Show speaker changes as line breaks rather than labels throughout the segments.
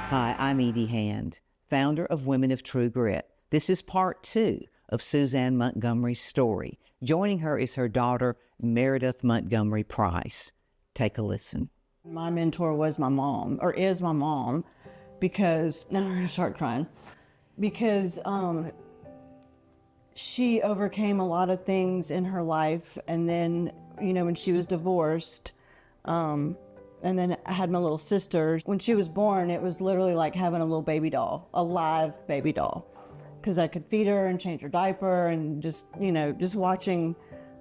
Hi, I'm Edie Hand, founder of Women of True Grit. This is part 2 of Susann Montgomery's story. Joining her is her daughter, Meredith Montgomery-Price. Take a listen.
My mentor was my mom, or is my mom, because, now I'm gonna start crying, because she overcame a lot of things in her life, and then, when she was divorced, and then I had my little sister. When she was born, it was literally like having a little baby doll, a live baby doll, because I could feed her and change her diaper and just watching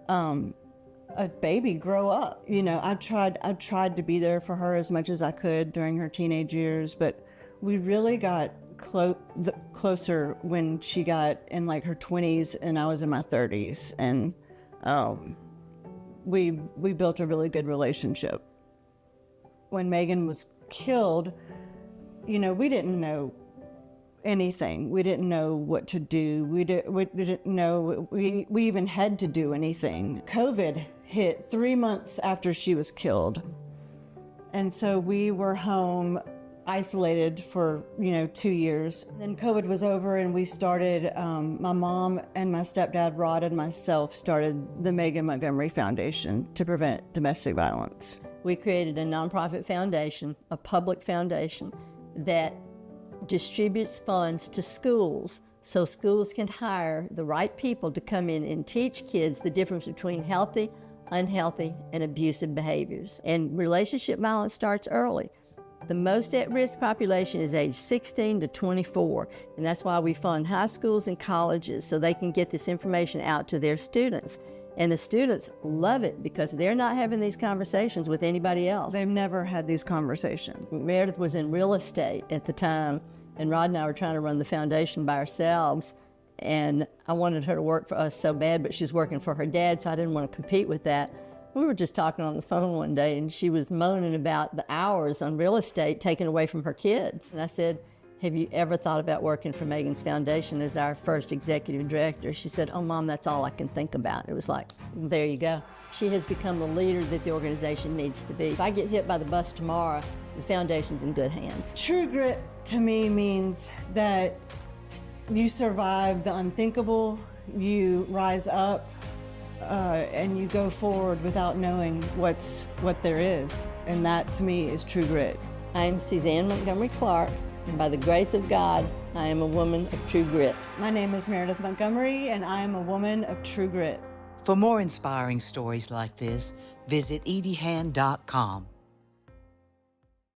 a baby grow up. I tried to be there for her as much as I could during her teenage years, but we really got closer when she got in like her 20s and I was in my 30s, and we built a really good relationship. When Megan was killed, we didn't know anything. We didn't know what to do. We didn't know we even had to do anything. COVID hit 3 months after she was killed. And so we were home isolated for, 2 years. Then COVID was over and we started, my mom and my stepdad, Rod, and myself started the Megan Montgomery Foundation to prevent domestic violence.
We created a nonprofit foundation, a public foundation, that distributes funds to schools so schools can hire the right people to come in and teach kids the difference between healthy, unhealthy, and abusive behaviors. And relationship violence starts early. The most at-risk population is age 16 to 24, and that's why we fund high schools and colleges so they can get this information out to their students. And the students love it because they're not having these conversations with anybody else.
They've never had these conversations.
Meredith was in real estate at the time, and Rod and I were trying to run the foundation by ourselves, and I wanted her to work for us so bad, but she's working for her dad, so I didn't want to compete with that. We were just talking on the phone one day, and she was moaning about the hours on real estate taken away from her kids. And I said, have you ever thought about working for Megan's Foundation as our first executive director? She said, oh, Mom, that's all I can think about. It was like, there you go. She has become the leader that the organization needs to be. If I get hit by the bus tomorrow, the foundation's in good hands.
True grit to me means that you survive the unthinkable, you rise up, and you go forward without knowing what there is. And that to me is true grit.
I'm Susann Montgomery-Clark, and by the grace of God, I am a woman of true grit.
My name is Meredith Montgomery, and I am a woman of true grit.
For more inspiring stories like this, visit ediehand.com.